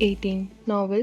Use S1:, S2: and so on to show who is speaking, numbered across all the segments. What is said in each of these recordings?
S1: 18 novel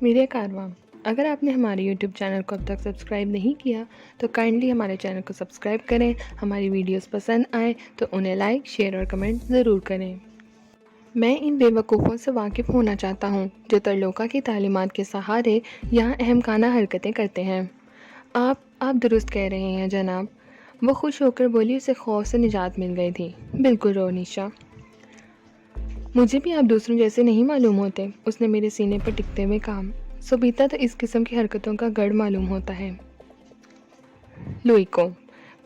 S1: میرے کارواں. اگر آپ نے ہمارے یوٹیوب چینل کو اب تک سبسکرائب نہیں کیا تو کائنڈلی ہمارے چینل کو سبسکرائب کریں. ہماری ویڈیوز پسند آئیں تو انہیں لائک، شیئر اور کمنٹ ضرور کریں. میں ان بے وقوفوں سے واقف ہونا چاہتا ہوں جو ترلوکا کی تعلیمات کے سہارے یہاں اہمکانہ حرکتیں کرتے ہیں. آپ درست کہہ رہے ہیں جناب. وہ خوش ہو کر بولی. اسے خوف سے نجات مل گئی تھی. بالکل رونیشا، مجھے بھی آپ دوسروں جیسے نہیں معلوم ہوتے، اس نے میرے سینے پر ٹکتے ہوئے کہا. سوبیتا تو اس قسم کی حرکتوں کا گڑھ معلوم ہوتا ہے. لوئیکو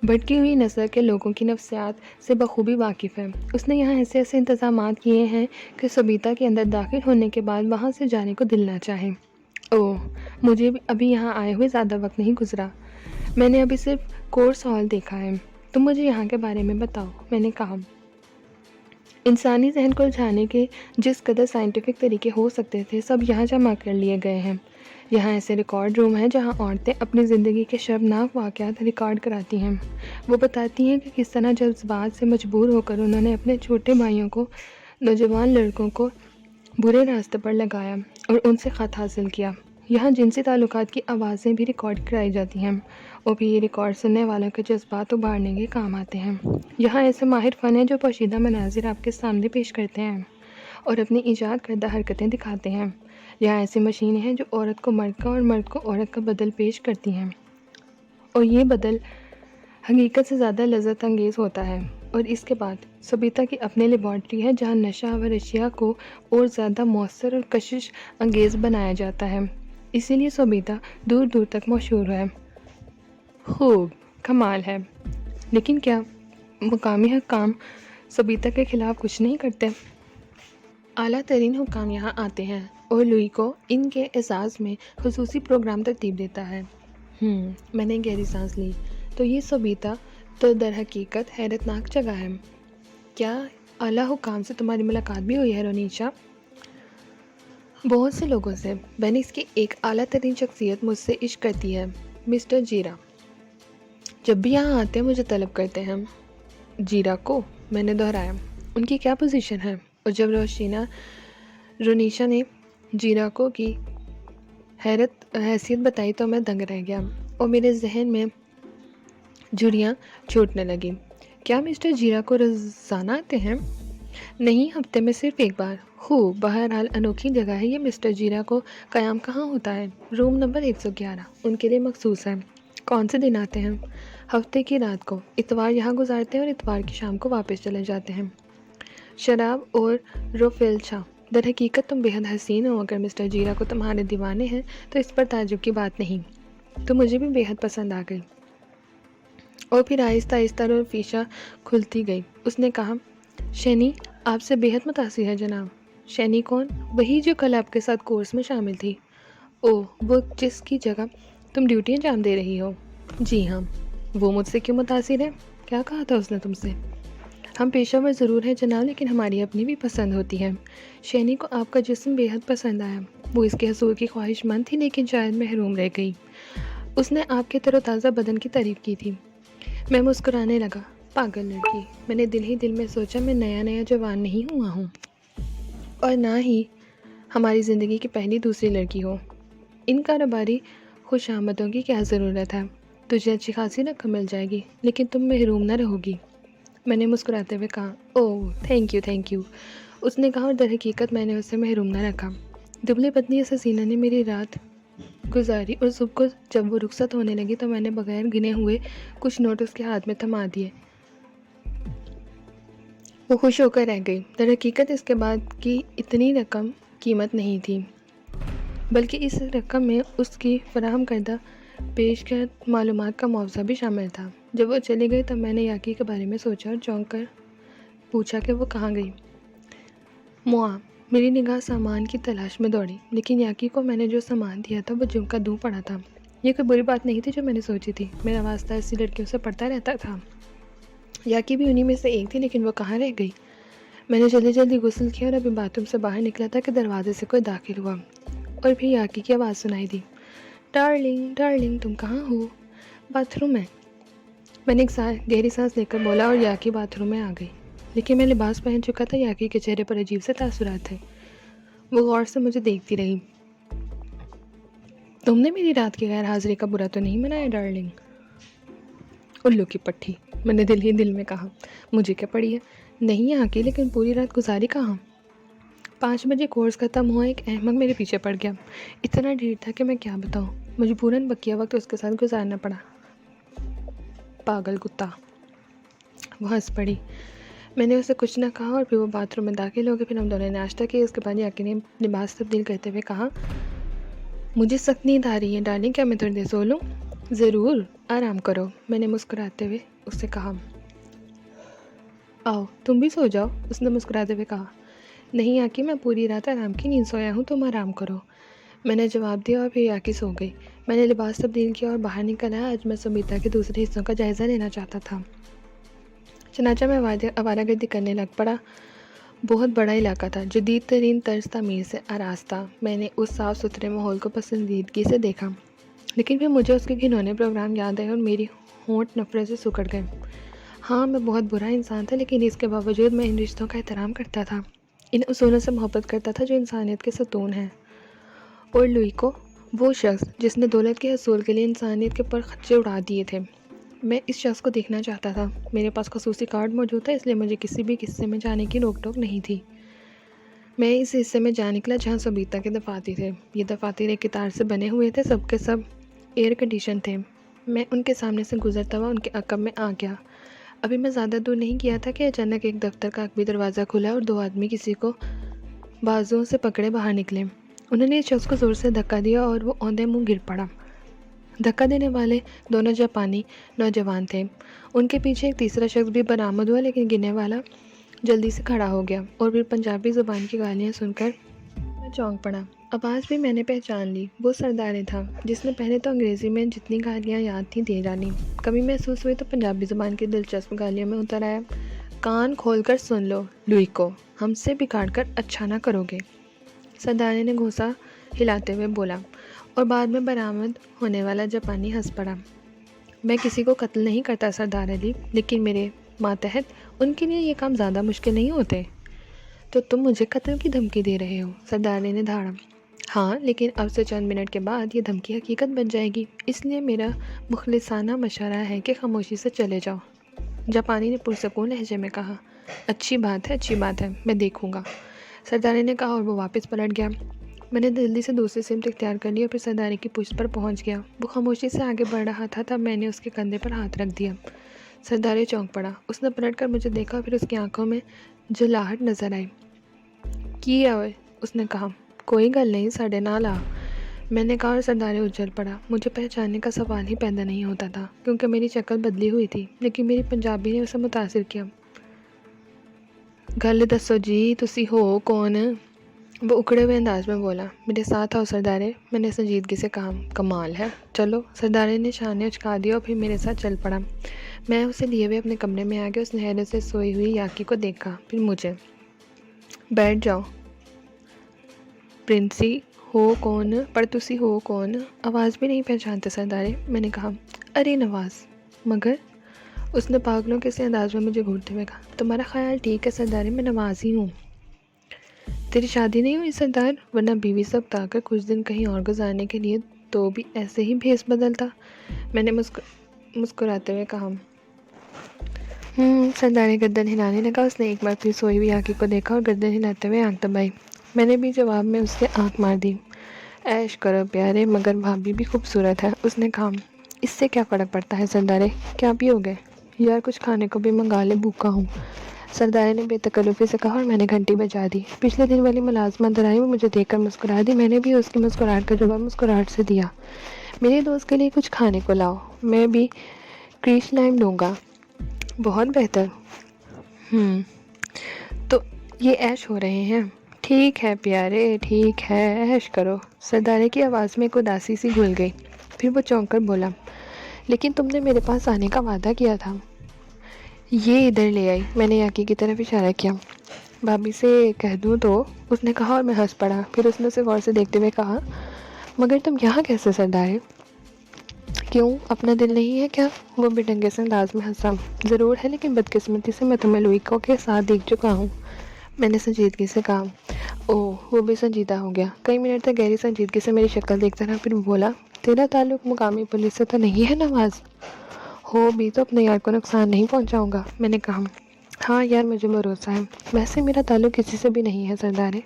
S1: بھٹکی ہوئی نسل کے لوگوں کی نفسیات سے بخوبی واقف ہے. اس نے یہاں ایسے انتظامات کیے ہیں کہ سوبیتا کے اندر داخل ہونے کے بعد وہاں سے جانے کو دل نہ چاہے. اوہ، مجھے ابھی یہاں آئے ہوئے زیادہ وقت نہیں گزرا. میں نے ابھی صرف کورس ہال دیکھا ہے. تم مجھے یہاں کے بارے میں بتاؤ، میں نے کہا. انسانی ذہن کو الجھانے کے جس قدر سائنٹیفک طریقے ہو سکتے تھے سب یہاں جمع کر لیے گئے ہیں. یہاں ایسے ریکارڈ روم ہیں جہاں عورتیں اپنی زندگی کے شرمناک واقعات ریکارڈ کراتی ہیں. وہ بتاتی ہیں کہ کس طرح جذبات سے مجبور ہو کر انہوں نے اپنے چھوٹے بھائیوں کو، نوجوان لڑکوں کو برے راستے پر لگایا اور ان سے خط حاصل کیا. یہاں جنسی تعلقات کی آوازیں بھی ریکارڈ کرائی جاتی ہیں اور پھر یہ ریکارڈ سننے والوں کے جذبات ابھارنے کے کام آتے ہیں. یہاں ایسے ماہر فن ہیں جو پوشیدہ مناظر آپ کے سامنے پیش کرتے ہیں اور اپنی ایجاد کردہ حرکتیں دکھاتے ہیں. یہاں ایسی مشینیں ہیں جو عورت کو مرد کا اور مرد کو عورت کا بدل پیش کرتی ہیں اور یہ بدل حقیقت سے زیادہ لذت انگیز ہوتا ہے. اور اس کے بعد سوبیتا کی اپنی لیبارٹری ہے جہاں نشہ آور اشیاء کو اور زیادہ مؤثر اور کشش انگیز بنایا جاتا ہے. اسی لیے سوبیتا دور دور تک مشہور ہے. خوب، کمال ہے. لیکن کیا مقامی حکام سوبیتا کے خلاف کچھ نہیں کرتے؟ اعلیٰ ترین حکام یہاں آتے ہیں اور لوئی کو ان کے اعزاز میں خصوصی پروگرام ترتیب دیتا ہے. میں نے گہری سانس لی. تو یہ سوبیتا تو در حقیقت حیرت ناک جگہ ہے. کیا اعلیٰ حکام سے تمہاری ملاقات بھی ہوئی ہے رونیشا؟ بہت سے لوگوں سے. وینس کی ایک اعلیٰ ترین شخصیت مجھ سے عشق کرتی ہے، مسٹر جیرا. جب بھی یہاں آتے ہیں مجھے طلب کرتے ہیں. جیرا کو؟ میں نے دہرایا. ان کی کیا پوزیشن ہے؟ اور جب رونیشا نے جیرا کو کی حیثیت بتائی تو میں دنگ رہ گیا اور میرے ذہن میں جھریاں چھوٹنے لگی. کیا مسٹر جیرا کو روزانہ آتے ہیں؟ نہیں، ہفتے میں صرف ایک بار. خوب، بہرحال انوکھی جگہ ہے یہ. مسٹر جیرا کو قیام کہاں ہوتا ہے؟ روم نمبر 111 ان کے لیے مخصوص ہے. کون سے دن آتے ہیں؟ ہفتے کی رات کو. اتوار یہاں گزارتے ہیں اور اتوار کی شام کو واپس چلے جاتے ہیں. شراب اور روفیلچا. در حقیقت تم بے حد حسین ہو. اگر مسٹر جیرا کو تمہارے دیوانے ہیں تو اس پر تعجب کی بات نہیں. تو مجھے بھی بے حد پسند آ گئی. اور پھر آہستہ آہستہ روفیشا کھلتی گئی. اس نے کہا، شینی آپ سے بے حد متاثر ہے جناب. شینی کون؟ وہی جو کل آپ کے ساتھ کورس میں شامل تھی. اوہ، وہ جس کی جگہ تم ڈیوٹی انجام دے رہی ہو. جی ہاں. وہ مجھ سے کیوں متاثر ہے؟ کیا کہا تھا اس نے تم سے؟ ہم پیشہ ور ضرور ہیں جناب لیکن ہماری اپنی بھی پسند ہوتی ہے. شینی کو آپ کا جسم بے حد پسند آیا. وہ اس کے حصول کی خواہش مند تھی لیکن شاید محروم رہ گئی. اس نے آپ کے تر و تازہ بدن کی تعریف کی تھی. میں مسکرانے لگا. پاگل لڑکی. میں نے دل ہی دل میں سوچا میں نیا جوان نہیں ہوا ہوں اور نہ ہی ہماری زندگی کی پہلی دوسری لڑکی ہو. ان کاروباری خوش آمدوں کی کیا ضرورت ہے؟ تجھے اچھی خاصی رقم مل جائے گی لیکن تم محروم نہ رہو گی. میں نے مسکراتے ہوئے کہا. اوہ تھینک یو. اس نے کہا اور در حقیقت میں نے اسے محروم نہ رکھا. دبلی پتلی اس حسینہ نے میری رات گزاری اور صبح کو جب وہ رخصت ہونے لگی تو میں نے بغیر گنے ہوئے کچھ نوٹ اس کے ہاتھ میں تھما دیے. وہ خوش ہو کر رہ گئی. در حقیقت اس کے بعد کی اتنی رقم قیمت نہیں تھی بلکہ اس رقم میں اس کی فراہم کردہ پیش کردہ معلومات کا معاوضہ بھی شامل تھا. جب وہ چلی گئی تب میں نے یاکی کے بارے میں سوچا اور چونک کر پوچھا کہ وہ کہاں گئی. میری نگاہ سامان کی تلاش میں دوڑی لیکن یاکی کو میں نے جو سامان دیا تھا وہ جم کا دوں پڑا تھا. یہ کوئی بری بات نہیں تھی جو میں نے سوچی تھی. میرا واسطہ ایسی لڑکیوں سے پڑتا رہتا تھا. یاکی بھی انہی میں سے ایک تھی لیکن وہ کہاں رہ گئی. میں نے جلدی غسل کیا اور ابھی باتھ روم سے باہر نکلا تھا کہ دروازے سے کوئی داخل ہوا. اور پھر یاکی کی آواز سنائی دی، ڈارلنگ ڈارلنگ تم کہاں ہو؟ باتھ روم میں۔ میں نے ایک گہری سانس لے کر بولا اور یاکی باتھ روم میں آ گئی، لیکن میں لباس پہن چکا تھا۔ یاکی کے چہرے پر عجیب سے تاثرات تھے، وہ غور سے مجھے دیکھتی رہی۔ تم نے میری رات کی غیر حاضری کا برا تو نہیں منایا ڈارلنگ؟ الو کی پٹھی، میں نے دل ہی دل میں کہا، مجھے کیا پڑی ہے؟ نہیں یاکی، لیکن پوری رات گزاری کہاں؟ 5 بجے کورس ختم ہوا، ایک احمق میرے پیچھے پڑ گیا۔ اتنا ڈھیر تھا کہ میں کیا بتاؤں، مجبوراً بقیہ وقت اس کے ساتھ گزارنا پڑا۔ پاگل کتا، وہ ہنس پڑی۔ میں نے اسے کچھ نہ کہا اور پھر وہ باتھ روم میں داخل ہو گئے۔ پھر ہم دونوں نے ناشتہ کیا۔ اس کے بعد یاکی نے لباس تبدیل کرتے ہوئے کہا، مجھے سخت نیند آ رہی ہے ڈارلنگ، کیا میں تھوڑی دیر سو لوں؟ ضرور، آرام کرو، میں نے مسکراتے ہوئے اس سے کہا۔ آؤ تم بھی سو جاؤ، اس نے مسکراتے ہوئے کہا۔ نہیں یاکی، میں پوری رات آرام کی نیند سویا ہوں، تم آرام کرو، میں نے جواب دیا اور پھر یاکی سو گئی۔ میں نے لباس تبدیل کیا اور باہر نکل آیا۔ آج میں سمیتا کے دوسرے حصوں کا جائزہ لینا چاہتا تھا، چنانچہ میں آوارہ گردی کرنے لگ پڑا۔ بہت بڑا علاقہ تھا، جدید ترین طرز تعمیر سے آراستہ۔ میں نے اس صاف ستھرے ماحول کو پسندیدگی سے دیکھا، لیکن پھر مجھے اس کے گھنونے پروگرام یاد آئے اور میری ہونٹ نفرت سے سکڑ گئے۔ ہاں میں بہت برا انسان تھا، لیکن اس کے باوجود میں ان رشتوں کا احترام کرتا تھا، ان اصولوں سے محبت کرتا تھا جو انسانیت کے ستون ہیں۔ اور لوئی کو، وہ شخص جس نے دولت کے حصول کے لیے انسانیت کے پر خرچے اڑا دیے تھے، میں اس شخص کو دیکھنا چاہتا تھا۔ میرے پاس خصوصی کارڈ موجود تھا، اس لیے مجھے کسی بھی حصے میں جانے کی روک ٹوک نہیں تھی۔ میں اس حصے میں جا نکلا جہاں سبیتا کے دفاتر تھے۔ یہ دفاتر ایک قطار سے بنے ہوئے تھے، سب کے سب ایئر کنڈیشن تھے۔ میں ان کے سامنے سے گزرتا ہوا ان کے عقب میں آ گیا۔ ابھی میں زیادہ دور نہیں گیا تھا کہ اچانک ایک دفتر کا عقبی دروازہ کھلا اور 2 آدمی کسی کو بازوؤں سے پکڑے باہر نکلے۔ انہوں نے اس شخص کو زور سے دھکا دیا اور وہ اوندے منہ گر پڑا۔ دھکا دینے والے دونوں جاپانی نوجوان تھے۔ ان کے پیچھے ایک تیسرا شخص بھی برآمد ہوا، لیکن گرنے والا جلدی سے کھڑا ہو گیا اور پھر پنجابی زبان کی گالیاں سن کر میں چونک پڑا۔ آواز بھی میں نے پہچان لی، وہ سردارے تھا جس نے پہلے تو انگریزی میں جتنی گالیاں یاد تھیں دے ڈالی، کمی محسوس ہوئی تو پنجابی زبان کی دلچسپ گالیوں میں اتر آیا۔ کان کھول کر سن لو لوئی کو، ہم سے بگاڑ کر اچھا نہ کرو گے، سردارے نے گھونسا ہلاتے ہوئے بولا، اور بعد میں برآمد ہونے والا جاپانی ہنس پڑا۔ میں کسی کو قتل نہیں کرتا سردار علی، لیکن میرے ماتحت ان کے لیے یہ کام زیادہ مشکل نہیں ہوتے۔ تو تم مجھے قتل کی دھمکی دے رہے ہو؟ سردار علی نے دھاڑا۔ ہاں، لیکن اب سے چند منٹ کے بعد یہ دھمکی حقیقت بن جائے گی، اس لیے میرا مخلصانہ مشورہ ہے کہ خاموشی سے چلے جاؤ، جاپانی نے پرسکون لہجے میں کہا۔ اچھی بات ہے، میں دیکھوں گا، سردار نے کہا اور وہ واپس پلٹ گیا۔ میں نے جلدی سے دوسری سمت اختیار کر لی اور پھر سردار کی پشت پر پہنچ گیا۔ وہ خاموشی سے آگے بڑھ رہا تھا، تب میں نے اس کے کندھے پر ہاتھ رکھ دیا۔ سردار چونک پڑا، اس نے پلٹ کر مجھے دیکھا اور پھر اس کی آنکھوں میں جلاہٹ نظر آئی۔ کی ہے اس نے کہا۔ کوئی گل نہیں، ساڈے نال آ، میں نے کہا اور سردار اجل پڑا۔ مجھے پہچاننے کا سوال ہی پیدا نہیں ہوتا تھا، کیونکہ میری شکل بدلی ہوئی تھی، لیکن میری پنجابی نے اسے متاثر کیا۔ گل دسو جی، تسی ہو کون؟ وہ اکڑے ہوئے انداز میں بولا۔ میرے ساتھ آؤ سردارے، میں نے سنجیدگی سے کہا۔ کمال ہے، چلو، سردارے نے شانے اچکا دیا اور پھر میرے ساتھ چل پڑا۔ میں اسے لیے ہوئے اپنے کمرے میں آ گیا۔ اس نے حیرت سے سوئی ہوئی یاکی کو دیکھا، پھر مجھے۔ بیٹھ جاؤ پرنسی، ہو کون؟ پر تسی ہو کون؟ آواز بھی نہیں پہچانتے سردارے، میں نے کہا۔ ارے نواز، مگر؟ اس نے پاگلوں کے سے انداز میں مجھے گھورتے ہوئے کہا۔ تمہارا خیال ٹھیک ہے سردارے، میں نواز ہی ہوں۔ تیری شادی نہیں ہوئی سردار؟ ورنہ بیوی سے اکتا کر کچھ دن کہیں اور گزارنے کے لیے تو بھی ایسے ہی بھیس بدلتا، میں نے مسکراتے ہوئے کہا۔ سردار گردن ہلانے لگا۔ اس نے ایک بار پھر سوئی ہوئی یاکی کو دیکھا اور گردن ہلاتے ہوئے آنکھ دبائی۔ میں نے بھی جواب میں اس سے آنکھ مار دی۔ عیش کرو پیارے، مگر بھابھی بھی خوبصورت ہے، اس نے کہا۔ اس سے کیا فرق پڑتا ہے سردارے، کیا پیو گے؟ یار کچھ کھانے کو بھی منگا لے، بھوکا ہوں، سردارے نے بے تکلفی سے کہا اور میں نے گھنٹی بجا دی۔ پچھلے دن والی ملازمت آئی، وہ مجھے دیکھ کر مسکرا دی۔ میں نے بھی اس کی مسکراہٹ کا جواب مسکراہٹ سے دیا۔ میرے دوست کے لیے کچھ کھانے کو لاؤ، میں بھی کریش لائم لوں گا۔ بہت بہتر۔ تو یہ عیش ہو رہے ہیں؟ ٹھیک ہے پیارے، ٹھیک ہے، عیش کرو، سردارے کی آواز میں ایک اداسی سی گھل گئی۔ پھر وہ چونک کر بولا، لیکن تم نے میرے پاس آنے کا وعدہ کیا تھا۔ یہ ادھر لے آئی، میں نے یاکی کی طرف اشارہ کیا۔ بھابھی سے کہہ دوں تو، اس نے کہا اور میں ہنس پڑا۔ پھر اس نے اسے غور سے دیکھتے ہوئے کہا، مگر تم یہاں کیسے سردارے؟ کیوں اپنا دل نہیں ہے کیا؟ وہ بے ڈنگے سے انداز میں ہنسا۔ ضرور ہے، لیکن بدقسمتی سے میں تمہیں لوئیکو کے ساتھ دیکھ چکا ہوں۔ میں نے سنجیدگی سے کہا۔ اوہ، وہ بھی سنجیدہ ہو گیا۔ کئی منٹ تک گہری سنجیدگی سے میری شکل دیکھتا رہا، پھر بولا، تیرا تعلق مقامی پولیس سے تو نہیں ہے نواز؟ ہو بھی تو اپنے یار کو نقصان نہیں پہنچاؤں گا، میں نے کہا۔ ہاں یار، مجھے بھروسہ ہے۔ ویسے میرا تعلق کسی سے بھی نہیں ہے سردارے۔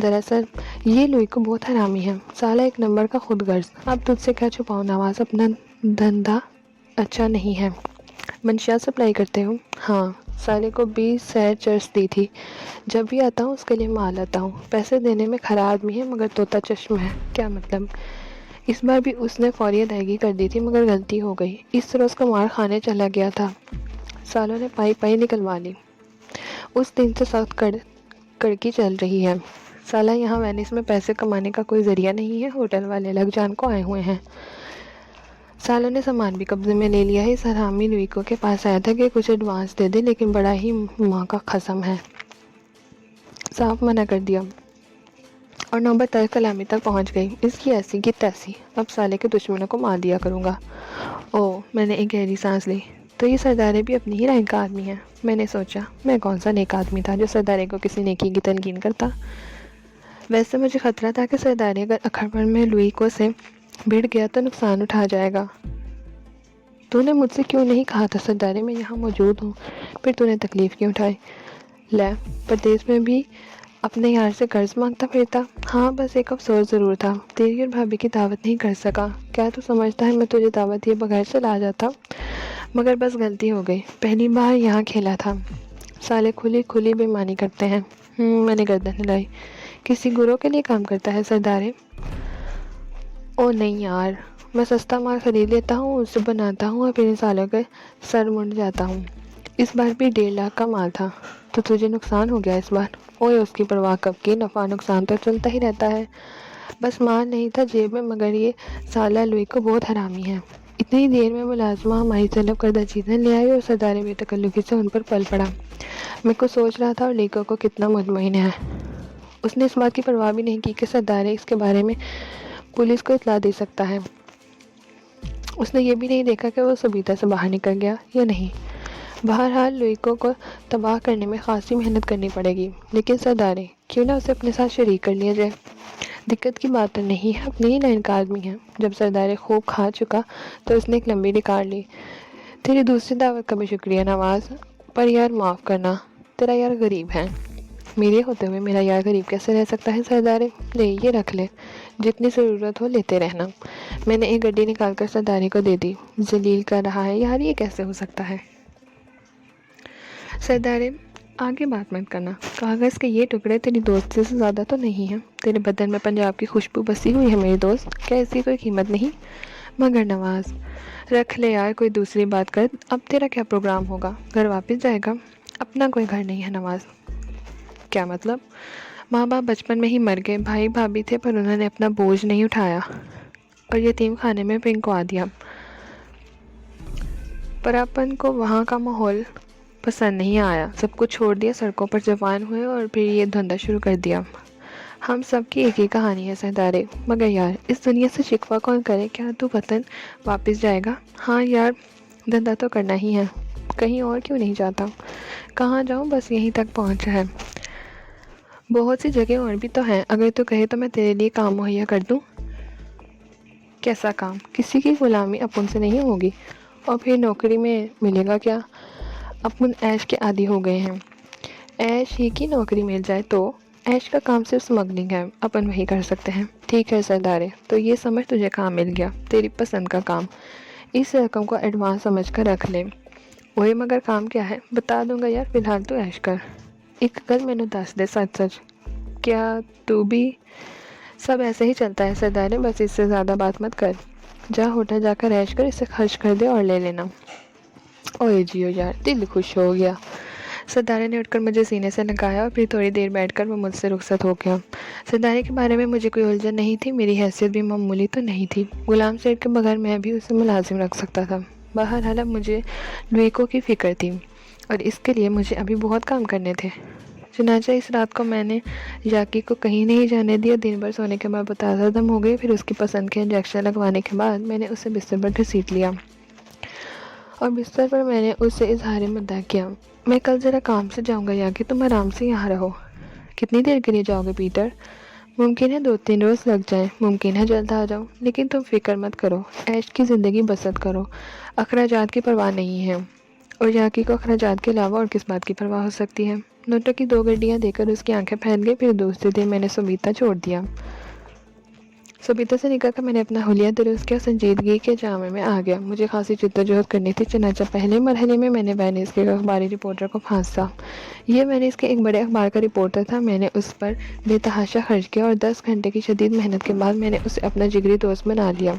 S1: دراصل یہ لوئیکو بہت حرامی ہے، سالہ ایک نمبر کا خود غرض۔ اب تجھ سے کیا چھپاؤں نواز، اپنا دھندا اچھا نہیں ہے۔ منشیات سپلائی کرتے ہو؟ ہاں، سالے کو 20 سیر چرس دی تھی۔ جب بھی آتا ہوں اس کے لیے مال لاتا ہوں۔ پیسے دینے میں کھرا آدمی ہے مگر طوطا چشم ہے۔ کیا مطلب؟ اس بار بھی اس نے فوری ادائیگی کر دی تھی مگر غلطی ہو گئی۔ اس طرح اس کا مار کھانے چلا گیا تھا۔ سالوں نے پائی پائی نکلوا لی۔ اس دن سے سخت کڑکی چل رہی ہے۔ سالہ یہاں وینس میں پیسے کمانے کا کوئی ذریعہ نہیں ہے، ہوٹل والے لگ جان کو آئے ہوئے ہیں۔ سالوں نے سامان بھی قبضے میں لے لیا ہے۔ اس حرامی لوئیکو کے پاس آیا تھا کہ کچھ ایڈوانس دے دے، لیکن بڑا ہی ماں کا قسم ہے، صاف منع کر دیا، اور نوبت تلخ کلامی تک پہنچ گئی۔ اس کی ایسی کی تیسی، اب سالے کے دشمنوں کو مار دیا کروں گا۔ او، میں نے ایک گہری سانس لی۔ تو یہ سردارے بھی اپنی ہی رینک کا آدمی ہے؟ میں نے سوچا، میں کون سا نیک آدمی تھا جو سردارے کو کسی نیکی کی تلقین کرتا؟ ویسے مجھے خطرہ تھا کہ سردارے اگر اکھڑ میں لوئیکو سے بھڑ گیا تو نقصان اٹھا جائے گا۔ تو نے مجھ سے کیوں نہیں کہا تھا سردارے میں یہاں موجود ہوں؟ پھر تو نے تکلیف کیوں اٹھائی؟ لے، پردیس میں بھی اپنے یار سے قرض مانگتا پھرتا؟ ہاں، بس ایک افسوس ضرور تھا، تیری اور بھابھی کی دعوت نہیں کر سکا۔ کیا تو سمجھتا ہے میں تجھے دعوت دیے بغیر چلا جاتا؟ مگر بس غلطی ہو گئی، پہلی بار یہاں کھیلا تھا۔ سالے کھلی بے ایمانی کرتے ہیں۔ میں نے گردن ہلائی۔ کسی گروہ کے لیے کام کرتا ہے سردارے؟ او نہیں یار، میں سستا مال خرید لیتا ہوں، اسے بناتا ہوں اور پھر ان سالوں کے سر منڈ جاتا ہوں۔ اس بار بھی 1.5 لاکھ کا مال تھا۔ تو تجھے نقصان ہو گیا اس بار؟ اوئے، اس کی پرواہ کب کی، نفع نقصان تو چلتا ہی رہتا ہے۔ بس مال نہیں تھا جیب میں، مگر یہ سالہ لوئیکو بہت حرامی ہے۔ اتنی دیر میں ملازمہ ہماری طلب کردہ چیزیں لے آئی اور سردارے بے تکلفی سے ان پر پل پڑا۔ میں کچھ سوچ رہا تھا اور لوئیکو کو کتنا مطمئن ہے۔ اس نے اس بات کی پرواہ بھی نہیں کی کہ سردارے اس کے بارے میں پولیس کو اطلاع دے سکتا ہے۔ اس نے یہ بھی نہیں دیکھا کہ وہ سبیتا سے باہر نکل گیا یا نہیں۔ بہرحال لوئیکو کو تباہ کرنے میں خاصی محنت کرنی پڑے گی، لیکن سردارے کیوں نہ اسے اپنے ساتھ شریک کر لیا جائے؟ دقت کی بات تو نہیں ہے، اپنی ہی لائن کا آدمی ہے۔ جب سردارے خوب کھا چکا تو اس نے ایک لمبی ڈکار لی۔ تیری دوسری دعوت کا بھی شکریہ نواز، پر یار معاف کرنا، تیرا یار غریب ہے۔ میرے ہوتے ہوئے میرا یار غریب کیسے رہ سکتا ہے سردارے؟ لے، یہ رکھ لے، جتنی ضرورت ہو لیتے رہنا۔ میں نے ایک گڈی نکال کر سردارے کو دے دی۔ ذلیل کر رہا ہے یار، یہ کیسے ہو سکتا ہے؟ سردارے، آگے بات مت کرنا۔ کاغذ کے یہ ٹکڑے تیری دوستی سے زیادہ تو نہیں ہیں؟ تیرے بدن میں پنجاب کی خوشبو بسی ہوئی ہے میری دوست، کیا اس کی کوئی قیمت نہیں؟ مگر نواز، رکھ لے یار، کوئی دوسری بات کر۔ اب تیرا کیا پروگرام ہوگا؟ گھر واپس جائے گا؟ اپنا کوئی گھر نہیں ہے نواز۔ کیا مطلب؟ ماں باپ بچپن میں ہی مر گئے، بھائی بھابھی تھے پر انہوں نے اپنا بوجھ نہیں اٹھایا اور یتیم خانے میں پھنکوا دیا۔ پر اپن کو وہاں کا ماحول پسند نہیں آیا، سب کچھ چھوڑ دیا، سڑکوں پر جوان ہوئے اور پھر یہ دھندا شروع کر دیا۔ ہم سب کی ایک ہی کہانی ہے سردارے، مگر یار اس دنیا سے شکوہ کون کرے؟ کیا تو وطن واپس جائے گا؟ ہاں یار، دھندا تو کرنا ہی ہے، کہیں اور کیوں نہیں جاتا؟ کہاں جاؤں، بس یہیں تک پہنچا ہے۔ بہت سی جگہ اور بھی تو ہیں، اگر تو کہے تو میں تیرے لیے کام مہیا کر دوں۔ کیسا کام؟ کسی کی غلامی اپن سے نہیں ہوگی، اور پھر نوکری میں ملے گا کیا؟ اپن عیش کے عادی ہو گئے ہیں، عیش ہی کی نوکری مل جائے تو؟ عیش کا کام صرف سمگلنگ ہے، اپن وہی کر سکتے ہیں۔ ٹھیک ہے سردارے، تو یہ سمجھ تجھے کام مل گیا، تیری پسند کا کام۔ اس رقم کو ایڈوانس سمجھ کر رکھ لے۔ وہی، مگر کام کیا ہے؟ بتا دوں گا یار، فی الحال تو عیش کر۔ ایک گل مینوں دس دے سچ سچ، کیا تو بھی؟ سب ایسے ہی چلتا ہے سردارے، بس اس سے زیادہ بات مت کر۔ جا ہوٹل جا کر عیش کر، اسے خرچ کر دے اور لے لینا۔ اوئے جیو یار، دل خوش ہو گیا۔ سردارے نے اٹھ کر مجھے سینے سے لگایا اور پھر تھوڑی دیر بیٹھ کر وہ مجھ سے رخصت ہو گیا۔ سردارے کے بارے میں مجھے کوئی الجھن نہیں تھی، میری حیثیت بھی معمولی تو نہیں تھی، غلام سیٹ کے بغیر میں بھی اسے ملازم رکھ سکتا تھا۔ بہرحال اب مجھے لوئیکو کی فکر تھی، اور اس کے لیے مجھے ابھی بہت کام کرنے تھے۔ چنانچہ اس رات کو میں نے یاکی کو کہیں نہیں جانے دیا. دن بھر سونے کے بعد وہ تازہ دم ہو گئی. پھر اس کی پسند کے انجیکشن لگوانے کے بعد میں نے اسے بستر پر گھسیٹ لیا اور بستر پر میں نے اس سے اظہار مدعا کیا. میں کل ذرا کام سے جاؤں گا یاکی, تم آرام سے یہاں رہو. کتنی دیر کے لیے جاؤ گے پیٹر؟ ممکن ہے 2-3 روز لگ جائیں, ممکن ہے جلد آ جاؤ, لیکن تم فکر مت کرو, عیش کی زندگی بسر کرو. اخراجات کی پرواہ نہیں ہے. اور یاکی کو اخراجات کے علاوہ اور کس بات کی پرواہ ہو سکتی ہے؟ نوٹوں کی 2 گڈیاں دے کر اس کی آنکھیں پھیل گئی. پھر دوسرے دن میں نے سوبیتا چھوڑ دیا. سوبیتا سے نکل کر میں نے اپنا حلیہ درست کیا, سنجیدگی کے جامے میں آ گیا. مجھے خاصی جدوجہد کرنی تھی. چنانچہ پہلے مرحلے میں نے وینس کے اخباری رپورٹر کو پھانسا. یہ وینس کے ایک بڑے اخبار کا رپورٹر تھا. میں نے اس پر بے تحاشا خرچ کیا اور 10 گھنٹے کی شدید محنت کے بعد میں نے اسے اپنا جگری دوست بنا لیا.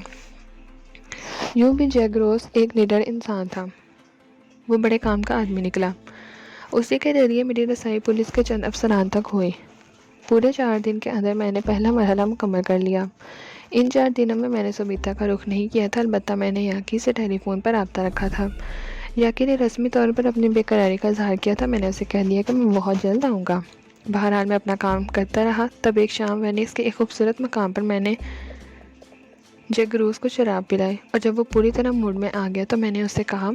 S1: یوں بھی جیک روز ایک نڈر انسان تھا. وہ بڑے کام کا آدمی نکلا. اسی کے ذریعے میری رسائی پولیس کے چند افسران تک ہوئی. پورے 4 دن کے اندر میں نے پہلا مرحلہ مکمل کر لیا. ان 4 دنوں میں نے سوبیتا کا رخ نہیں کیا تھا. البتہ میں نے یاکی سے ٹیلی فون پر رابطہ رکھا تھا. یاکی نے رسمی طور پر اپنی بے قراری کا اظہار کیا تھا. میں نے اسے کہہ دیا کہ میں بہت جلد آؤں گا. بہرحال میں اپنا کام کرتا رہا. تب ایک شام وینس کے ایک خوبصورت مقام پر میں نے جیک روز کو شراب پلائی, اور جب وہ پوری طرح موڈ میں آ گیا تو میں نے اس سے کہا,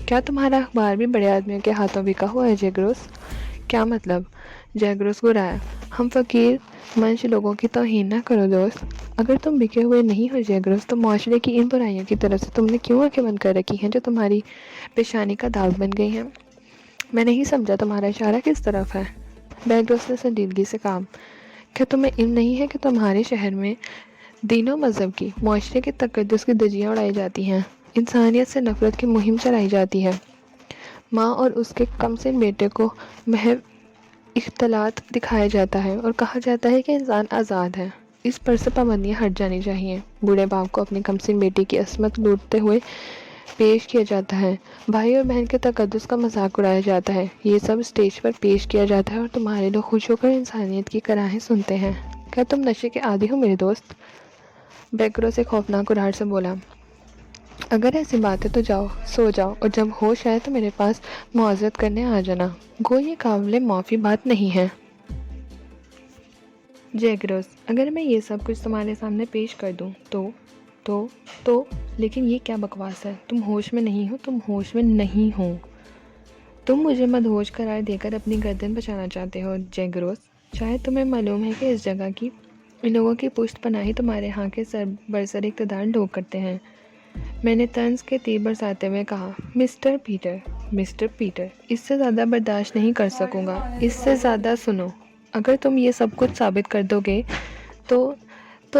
S1: کیا تمہارا اخبار بھی بڑے آدمیوں کے ہاتھوں بکا ہوا ہے جیک روز؟ کیا مطلب؟ جیک روز گرایا. ہم فقیر منش لوگوں کی توہین نہ کرو دوست. اگر تم بکے ہوئے نہیں ہو جیک روز, تو معاشرے کی ان برائیوں کی طرف سے تم نے کیوں آنکھیں بند کر رکھی ہیں جو تمہاری پیشانی کا داغ بن گئی ہیں؟ میں نہیں سمجھا تمہارا اشارہ کس طرف ہے؟ جیک روز نے سنجیدگی سے کہا, کیا تمہیں علم نہیں ہے کہ تمہارے شہر میں دین و مذہب کی, معاشرے کے تقدس کی دھجیاں اڑائی جاتی ہیں, انسانیت سے نفرت کی مہم چلائی جاتی ہے, ماں اور اس کے کم سن بیٹے کو محض اختلاط دکھایا جاتا ہے اور کہا جاتا ہے کہ انسان آزاد ہے. اس پر سے پابندیاں ہٹ جانی چاہیے. بوڑھے باپ کو اپنی کم سن بیٹی کی عصمت لوٹتے ہوئے پیش کیا جاتا ہے. بھائی اور بہن کے تقدس کا مذاق اڑایا جاتا ہے. یہ سب اسٹیج پر پیش کیا جاتا ہے اور تمہارے لوگ خوش ہو کر انسانیت کی کراہیں سنتے ہیں. کیا تم نشے کے عادی ہو میرے دوست؟ بیکرو سے خوفناک کراہٹ سے بولا, اگر ایسی بات ہے تو جاؤ, سو جاؤ, اور جب ہوش آئے تو میرے پاس معذرت کرنے آ جانا. گو یہ قابل معافی بات نہیں ہے. جیک روز, اگر میں یہ سب کچھ تمہارے سامنے پیش کر دوں تو لیکن یہ کیا بکواس ہے؟ تم ہوش میں نہیں ہو, تم ہوش میں نہیں ہو. تم مجھے مدہوش قرار دے کر اپنی گردن بچانا چاہتے ہو جیک روز. شاید تمہیں معلوم ہے کہ اس جگہ کی ان لوگوں کی پشت پناہی تمہارے ہاں کے برسر اقتدار لوگ کرتے ہیں. میں نے طنز کے تیر برساتے ہوئے کہا, مسٹر پیٹر, اس سے زیادہ برداشت نہیں کر سکوں گا. اس سے زیادہ سنو, اگر تم یہ سب کچھ ثابت کر دو گے تو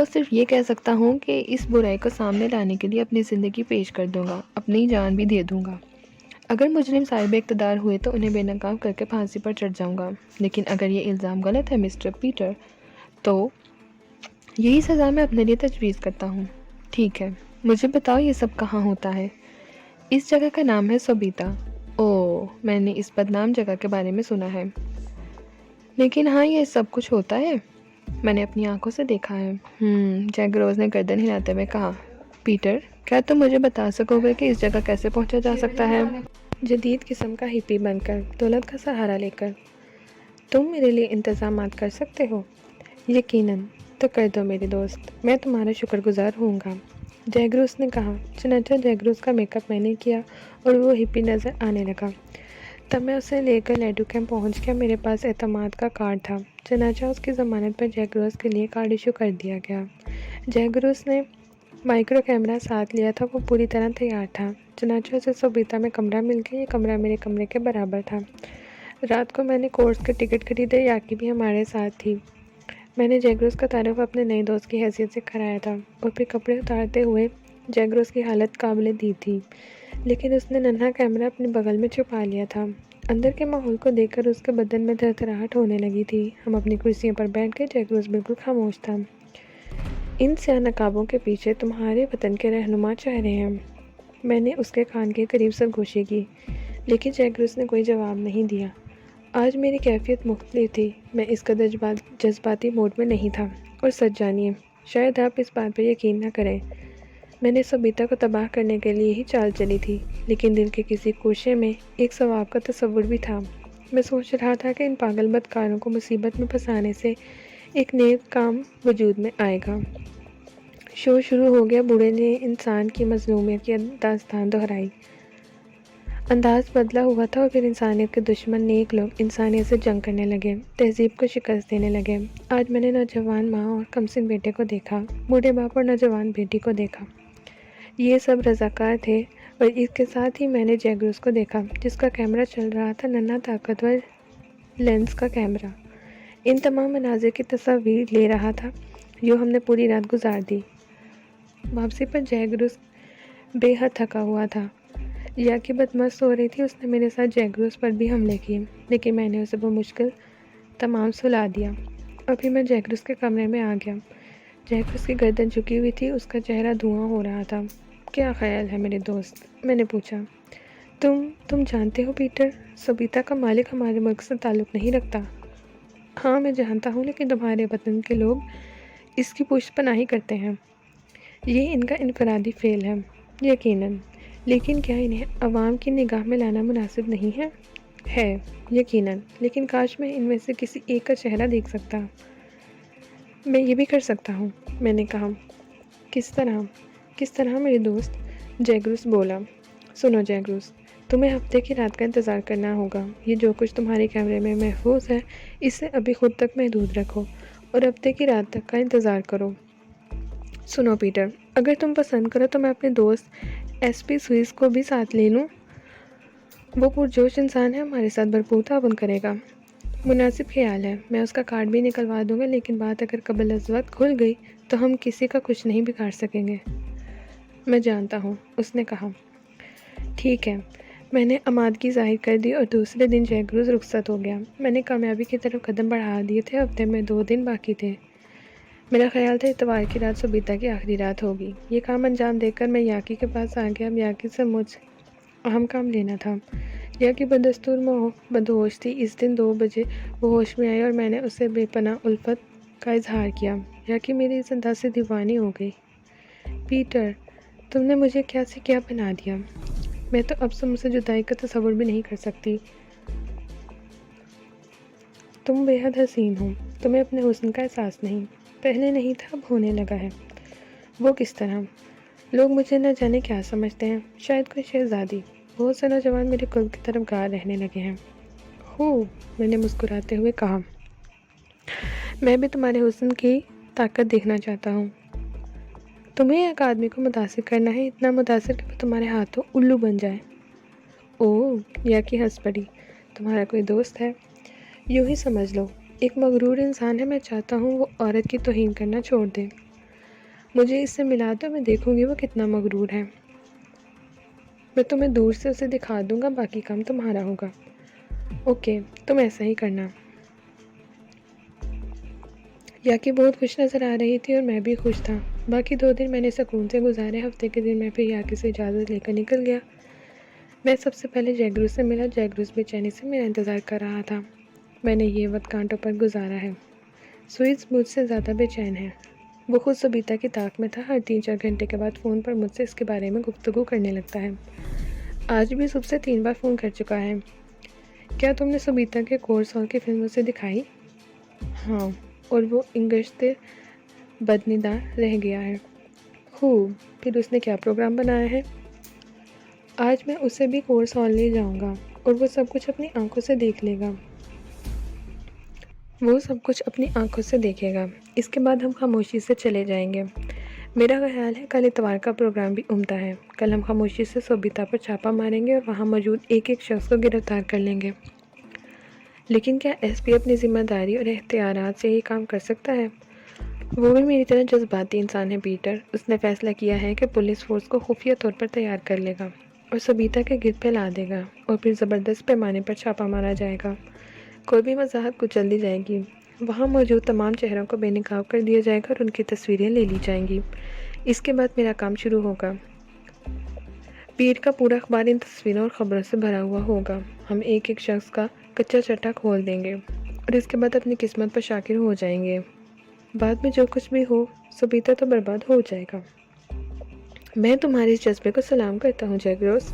S1: صرف یہ کہہ سکتا ہوں کہ اس برائی کو سامنے لانے کے لیے اپنی زندگی پیش کر دوں گا, اپنی جان بھی دے دوں گا. اگر مجرم صاحب اقتدار ہوئے تو انہیں بے نقاب کر کے پھانسی پر چڑھ جاؤں گا. لیکن اگر یہ الزام غلط ہے مسٹر پیٹر, تو یہی سزا میں اپنے لیے تجویز کرتا ہوں. ٹھیک ہے, مجھے بتاؤ یہ سب کہاں ہوتا ہے؟ اس جگہ کا نام ہے سوبیتا. اوہ, میں نے اس بدنام جگہ کے بارے میں سنا ہے. لیکن ہاں, یہ سب کچھ ہوتا ہے. میں نے اپنی آنکھوں سے دیکھا ہے. جیک روز نے گردن ہلاتے ہوئے کہا, پیٹر, کیا تم مجھے بتا سکو گے کہ اس جگہ کیسے پہنچا جا سکتا ہے؟ جدید قسم کا ہپی بن کر, دولت کا سہارا لے کر. تم میرے لیے انتظامات کر سکتے ہو؟ یقیناً. تو کر دو میرے دوست, میں تمہارا شکر گزار ہوں گا. جیک روز نے کہا. چنانچہ جیک روز کا میک اپ میں نے کیا اور وہ ہپی نظر آنے لگا. تب میں اسے لے کر لیڈو کیمپ پہنچ گیا. میرے پاس اعتماد کا کارڈ تھا. چنانچہ اس کی ضمانت پر جیک روز کے لیے کارڈ ایشو کر دیا گیا. جیک روز نے مائکرو کیمرہ ساتھ لیا تھا. وہ پوری طرح تیار تھا. چنانچہ اسے سوبیتا میں کمرہ مل گیا. یہ کمرہ میرے کمرے کے برابر تھا. رات کو میں نے کورس کے ٹکٹ خریدے. یاکی بھی ہمارے ساتھ تھی. میں نے جیک روز کا تعارف اپنے نئے دوست کی حیثیت سے کرایا تھا, اور پھر کپڑے اتارتے ہوئے جیک روز کی حالت قابل دید تھی. لیکن اس نے ننھا کیمرہ اپنے بغل میں چھپا لیا تھا. اندر کے ماحول کو دیکھ کر اس کے بدن میں تھرتھراہٹ ہونے لگی تھی. ہم اپنی کرسیوں پر بیٹھ گئے. جیک روز بالکل خاموش تھا. ان سیاہ نقابوں کے پیچھے تمہارے وطن کے رہنما چہرے ہیں. میں نے اس کے کان کے قریب سرگوشی کی, لیکن جیک روز نے کوئی جواب نہیں دیا. آج میری کیفیت مختلف تھی. میں اس قدر جذباتی موڈ میں نہیں تھا. اور سچ جانیے, شاید آپ اس بات پر یقین نہ کریں, میں نے سوبیتا کو تباہ کرنے کے لیے ہی چال چلی تھی. لیکن دل کے کسی کوشے میں ایک ثواب کا تصور بھی تھا. میں سوچ رہا تھا کہ ان پاگل بدکاروں کو مصیبت میں پھنسانے سے ایک نیک کام وجود میں آئے گا۔ شو شروع ہو گیا۔ بوڑھے نے انسان کی مظلومیت کی داستان دہرائی۔ انداز بدلا ہوا تھا اور پھر انسانیت کے دشمن نیک لوگ انسانیت سے جنگ کرنے لگے، تہذیب کو شکست دینے لگے۔ آج میں نے نوجوان ماں اور کمسن بیٹے کو دیکھا، بوڑھے باپ اور نوجوان بیٹی کو دیکھا۔ یہ سب رضاکار تھے اور اس کے ساتھ ہی میں نے جیک روس کو دیکھا جس کا کیمرہ چل رہا تھا، ننھا طاقتور لینس کا کیمرہ۔ ان تمام مناظر کی تصاویر لے رہا تھا جو ہم نے پوری رات گزار دی۔ واپسی پر جیک روس بے حد تھکا ہوا تھا۔ یا کہ بدمست ہو رہی تھی، اس نے میرے ساتھ جیک روس پر بھی حملے کیے، لیکن میں نے اسے بمشکل تمام سلا دیا۔ ابھی میں جیک روس کے کمرے میں آ گیا۔ جیک روس کی گردن جھکی ہوئی تھی، اس کا چہرہ دھواں ہو رہا تھا۔ کیا خیال ہے میرے دوست؟ میں نے پوچھا۔ تم جانتے ہو پیٹر، سوبیتا کا مالک ہمارے ملک سے تعلق نہیں رکھتا۔ ہاں میں جانتا ہوں، لیکن تمہارے وطن کے لوگ اس کی پشت پناہی کرتے ہیں۔ یہ ان کا انفرادی فعل ہے، یقیناً، لیکن کیا انہیں عوام کی نگاہ میں لانا مناسب نہیں ہے؟ ہے، یقیناً، لیکن کاش میں ان میں سے کسی ایک کا چہرہ دیکھ سکتا۔ میں یہ بھی کر سکتا ہوں، میں نے کہا۔ کس طرح میرے دوست؟ جیک روس بولا۔ سنو جیک روس، تمہیں ہفتے کی رات کا انتظار کرنا ہوگا۔ یہ جو کچھ تمہارے کیمرے میں محفوظ ہے اسے ابھی خود تک محدود رکھو اور ہفتے کی رات تک کا انتظار کرو۔ سنو پیٹر، اگر تم پسند کرو تو میں اپنے دوست ایس پی سوئس کو بھی ساتھ لے لوں۔ وہ پرجوش انسان ہے، ہمارے ساتھ بھرپور تعاون کرے گا۔ مناسب خیال ہے، میں اس کا کارڈ بھی نکلوا دوں گا، لیکن بات اگر قبل از وقت کھل گئی تو ہم کسی کا کچھ نہیں بگاڑ سکیں گے۔ میں جانتا ہوں، اس نے کہا۔ ٹھیک ہے، میں نے آمادگی ظاہر کر دی اور دوسرے دن جیک روس رخصت ہو گیا۔ میں نے کامیابی کی طرف قدم بڑھا دیے تھے، ہفتے میں 2 دن باقی تھے۔ میرا خیال تھا اتوار کی رات سوبیتا کی آخری رات ہوگی۔ یہ کام انجام دے کر میں یاکی کے پاس آ گیا۔ اب یاکی سے مجھ اہم کام لینا تھا۔ یاکی بدستور بدہوش تھی۔ اس دن 2 بجے وہ ہوش میں آئی اور میں نے اسے بے پناہ الفت کا اظہار کیا۔ یاکی میری اس انداز سے دیوانی ہو گئی۔ پیٹر، تم نے مجھے کیا سے کیا بنا دیا۔ میں تو اب تم سے جدائی کا تصور بھی نہیں کر سکتی۔ تم بے حد حسین ہو، تمہیں اپنے حسن کا احساس نہیں۔ پہلے نہیں تھا، اب ہونے لگا ہے۔ وہ کس طرح؟ لوگ مجھے نہ جانے کیا سمجھتے ہیں، شاید کوئی شہزادی۔ بہت سے نوجوان میرے قلب کی طرف گار رہنے لگے ہیں۔ ہو، میں نے مسکراتے ہوئے کہا۔ میں بھی تمہارے حسن کی طاقت دیکھنا چاہتا ہوں۔ تمہیں ایک آدمی کو متاثر کرنا ہے، اتنا متاثر کہ وہ تمہارے ہاتھوں الو بن جائے۔ اوہ، یاکی ہنس پڑی۔ تمہارا کوئی دوست ہے؟ یوں ہی سمجھ لو، ایک مغرور انسان ہے۔ میں چاہتا ہوں وہ عورت کی توہین کرنا چھوڑ دے۔ مجھے اس سے ملا دو، میں دیکھوں گی وہ کتنا مغرور ہے۔ میں تمہیں دور سے اسے دکھا دوں گا، باقی کام تمہارا ہوگا۔ اوکے، تم ایسا ہی کرنا۔ یاکی بہت خوش نظر آ رہی تھی اور میں بھی خوش تھا۔ باقی 2 دن میں نے سکون سے گزارے۔ ہفتے کے دن میں پھر یاکی سے اجازت لے کر نکل گیا۔ میں سب سے پہلے جیک روس سے ملا۔ جیک روس بے چینی سے میرا انتظار کر رہا تھا۔ میں نے یہ وقت کانٹوں پر گزارا ہے۔ سوئس مجھ سے زیادہ بے چین ہے۔ وہ خود سوبیتا کی طاق میں تھا، ہر 3-4 گھنٹے کے بعد فون پر مجھ سے اس کے بارے میں گفتگو کرنے لگتا ہے۔ آج بھی صبح سے 3 بار فون کر چکا ہے۔ کیا تم نے سوبیتا کے کورس ہال کی فلم اسے دکھائی؟ ہاں، اور وہ انگشت بدنیدار رہ گیا ہے۔ خوب، پھر اس نے کیا پروگرام بنایا ہے؟ آج میں اسے بھی کورس ہال لے جاؤں گا اور وہ سب کچھ اپنی آنکھوں سے دیکھ لے گا۔ وہ سب کچھ اپنی آنکھوں سے دیکھے گا۔ اس کے بعد ہم خاموشی سے چلے جائیں گے۔ میرا خیال ہے کل اتوار کا پروگرام بھی عمدہ ہے۔ کل ہم خاموشی سے سوبیتا پر چھاپہ ماریں گے اور وہاں موجود ایک شخص کو گرفتار کر لیں گے۔ لیکن کیا ایس پی اپنی ذمہ داری اور اختیارات سے یہ کام کر سکتا ہے؟ وہ بھی میری طرح جذباتی انسان ہے پیٹر۔ اس نے فیصلہ کیا ہے کہ پولیس فورس کو خفیہ طور پر تیار کر لے گا اور سوبیتا کے گرد پھیلا دے گا اور پھر زبردست پیمانے پر چھاپہ مارا جائے گا۔ کوئی بھی وضاحت کچل دی جائے گی۔ وہاں موجود تمام چہروں کو بے نقاب کر دیا جائے گا اور ان کی تصویریں لے لی جائیں گی۔ اس کے بعد میرا کام شروع ہوگا۔ پیر کا پورا اخبار ان تصویروں اور خبروں سے بھرا ہوا ہوگا۔ ہم ایک شخص کا کچا چٹا کھول دیں گے اور اس کے بعد اپنی قسمت پر شاکر ہو جائیں گے۔ بعد میں جو کچھ بھی ہو، سوبیتا تو برباد ہو جائے گا۔ میں تمہارے اس جذبے کو سلام کرتا ہوں جیک روس۔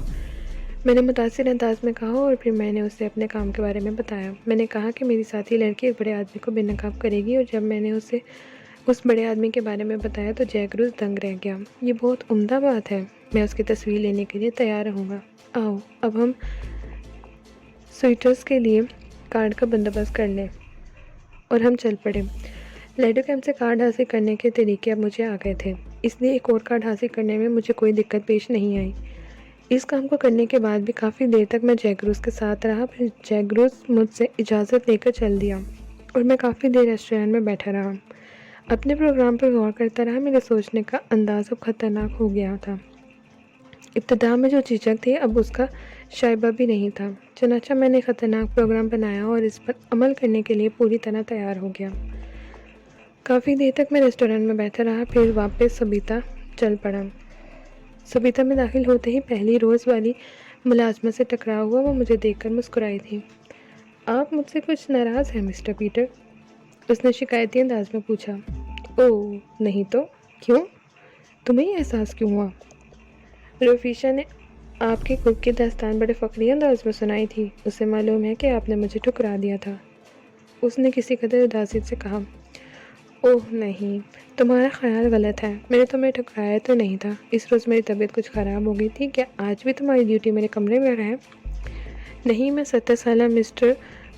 S1: میں نے متاثر انداز میں کہا اور پھر میں نے اسے اپنے کام کے بارے میں بتایا۔ میں نے کہا کہ میری ساتھی لڑکی ایک بڑے آدمی کو بے نقاب کرے گی، اور جب میں نے اسے اس بڑے آدمی کے بارے میں بتایا تو جیک روز دنگ رہ گیا۔ یہ بہت عمدہ بات ہے، میں اس کی تصویر لینے کے لیے تیار رہوں گا۔ آؤ اب ہم سویٹرز کے لیے کارڈ کا بندوبست کر لیں، اور ہم چل پڑے۔ لیڈو کیمپ سے کارڈ حاصل کرنے کے طریقے اب مجھے آ گئے تھے، اس لیے ایک اور کارڈ حاصل کرنے میں مجھے کوئی دقت پیش نہیں آئی۔ اس کام کو کرنے کے بعد بھی کافی دیر تک میں جیک روز کے ساتھ رہا، پھر جیک روز مجھ سے اجازت لے کر چل دیا، اور میں کافی دیر ریسٹورینٹ میں بیٹھا رہا، اپنے پروگرام پر غور کرتا رہا۔ میرے سوچنے کا انداز اب خطرناک ہو گیا تھا۔ ابتدا میں جو جھجک تھی اب اس کا شائبہ بھی نہیں تھا۔ چنانچہ میں نے خطرناک پروگرام بنایا اور اس پر عمل کرنے کے لیے پوری طرح تیار ہو گیا۔ کافی دیر تک میں ریسٹورینٹ میں بیٹھا رہا، پھر واپس سبیتا چل پڑا۔ سبیتا میں داخل ہوتے ہی پہلی روز والی ملازمت سے ٹکراؤ ہوا۔ وہ مجھے دیکھ کر مسکرائی تھی۔ آپ مجھ سے کچھ ناراض ہیں مسٹر پیٹر؟ اس نے شکایتی انداز میں پوچھا۔ اوہ نہیں تو، کیوں؟ تمہیں یہ احساس کیوں ہوا؟ روفیشا نے آپ کی خود کی داستان بڑے فخری انداز میں سنائی تھی۔ اسے معلوم ہے کہ آپ نے مجھے ٹھکرا دیا تھا، اس نے کسی قدر اداسی سے کہا۔ اوہ نہیں، تمہارا خیال غلط ہے، میں نے تمہیں ٹھکرایا تو نہیں تھا۔ اس روز میری طبیعت کچھ خراب ہو گئی تھی۔ کیا آج بھی تمہاری ڈیوٹی میرے کمرے میں ہے؟ نہیں، میں 70 سالہ مسٹر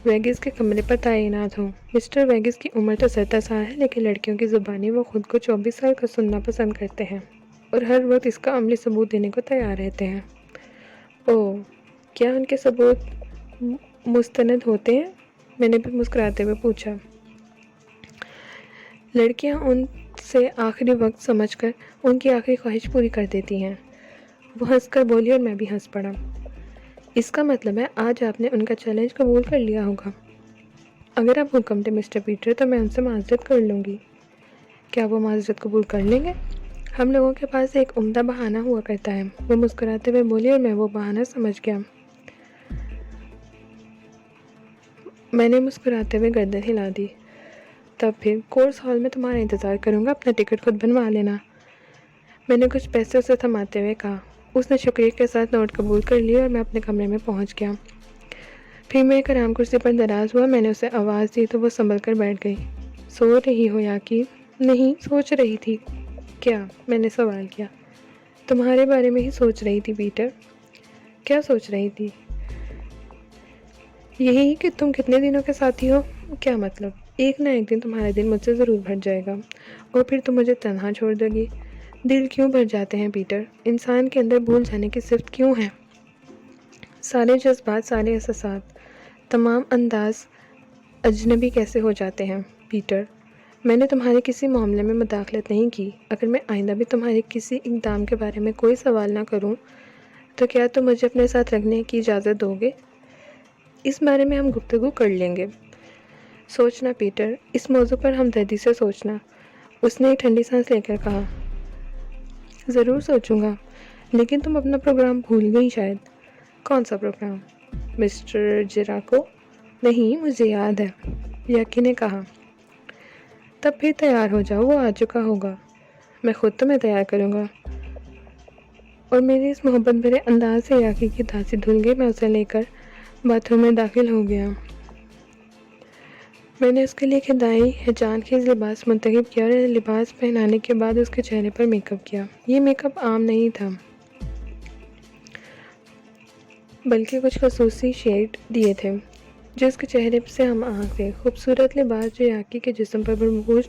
S1: ویگس کے کمرے پر تعینات ہوں۔ مسٹر ویگس کی عمر تو 70 سال ہے، لیکن لڑکیوں کی زبانی وہ خود کو 24 سال کا سننا پسند کرتے ہیں، اور ہر وقت اس کا عملی ثبوت دینے کو تیار رہتے ہیں۔ اوہ، کیا ان کے ثبوت مستند ہوتے ہیں؟ میں نے بھی مسکراتے ہوئے پوچھا۔ لڑکیاں ان سے آخری وقت سمجھ کر ان کی آخری خواہش پوری کر دیتی ہیں۔ وہ ہنس کر بولی اور میں بھی ہنس پڑا۔ اس کا مطلب ہے آج آپ نے ان کا چیلنج قبول کر لیا ہوگا۔ اگر آپ حکم دیں مسٹر پیٹر تو میں ان سے معذرت کر لوں گی۔ کیا وہ معذرت قبول کر لیں گے؟ ہم لوگوں کے پاس ایک عمدہ بہانہ ہوا کرتا ہے، وہ مسکراتے ہوئے بولی، اور میں وہ بہانہ سمجھ گیا۔ میں نے مسکراتے ہوئے گردن ہلا دی۔ تب پھر کورس ہال میں تمہارا انتظار کروں گا، اپنا ٹکٹ خود بنوا لینا، میں نے کچھ پیسے اسے تھماتے ہوئے کہا۔ اس نے شکریہ کے ساتھ نوٹ قبول کر لیا اور میں اپنے کمرے میں پہنچ گیا۔ پھر میں ایک آرام کرسی پر دراز ہوا۔ میں نے اسے آواز دی تو وہ سنبھل کر بیٹھ گئی۔ سو رہی ہو یاکی؟ نہیں، سوچ رہی تھی۔ کیا؟ میں نے سوال کیا۔ تمہارے بارے میں ہی سوچ رہی تھی پیٹر۔ کیا سوچ رہی تھی؟ یہی کہ تم کتنے دنوں کے ساتھی ہو۔ کیا مطلب؟ ایک نہ ایک دن تمہارا دل مجھ سے ضرور بھر جائے گا، اور پھر تم مجھے تنہا چھوڑ دو گی۔ دل کیوں بھر جاتے ہیں پیٹر؟ انسان کے اندر بھول جانے کی صفت کیوں ہے؟ سارے جذبات، سارے احساسات، تمام انداز اجنبی کیسے ہو جاتے ہیں پیٹر؟ میں نے تمہارے کسی معاملے میں مداخلت نہیں کی۔ اگر میں آئندہ بھی تمہارے کسی اقدام کے بارے میں کوئی سوال نہ کروں تو کیا تم مجھے اپنے ساتھ رکھنے کی اجازت دو گے؟ اس بارے میں ہم گفتگو کر لیں گے۔ سوچنا پیٹر، اس موضوع پر ہمدردی سے سوچنا، اس نے ایک ٹھنڈی سانس لے کر کہا۔ ضرور سوچوں گا، لیکن تم اپنا پروگرام بھول گئی شاید۔ کون سا پروگرام؟ مسٹر جیراکو؟ نہیں، مجھے یاد ہے، یاکی نے کہا۔ تب پھر تیار ہو جاؤ، وہ آ چکا ہوگا۔ میں خود تمہیں تیار کروں گا۔ اور میرے اس محبت بھرے انداز سے یاکی کی دھاسی دھل گئی۔ میں اسے لے کر باتھ روم میں داخل ہو گیا۔ میں نے اس کے لیے کھدائی ہیجان خیز لباس منتخب کیا اور لباس پہنانے کے بعد اس کے چہرے پر میک اپ کیا۔ یہ میک اپ عام نہیں تھا، بلکہ کچھ خصوصی شیڈ دیے تھے جو اس کے چہرے سے ہم آہنگ تھے۔ خوبصورت لباس جو یاکی کے جسم پر بھرپور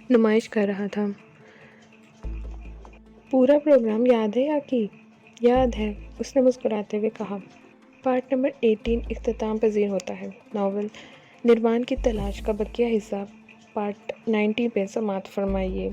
S1: نمائش کر رہا تھا۔ پورا پروگرام یاد ہے یاکی؟ یاد ہے، اس نے مسکراتے ہوئے کہا۔ پارٹ نمبر 18 اختتام پذیر ہوتا ہے۔ ناول نروان کی تلاش کا بقیہ حصہ پارٹ 90 پہ سماعت فرمائیے۔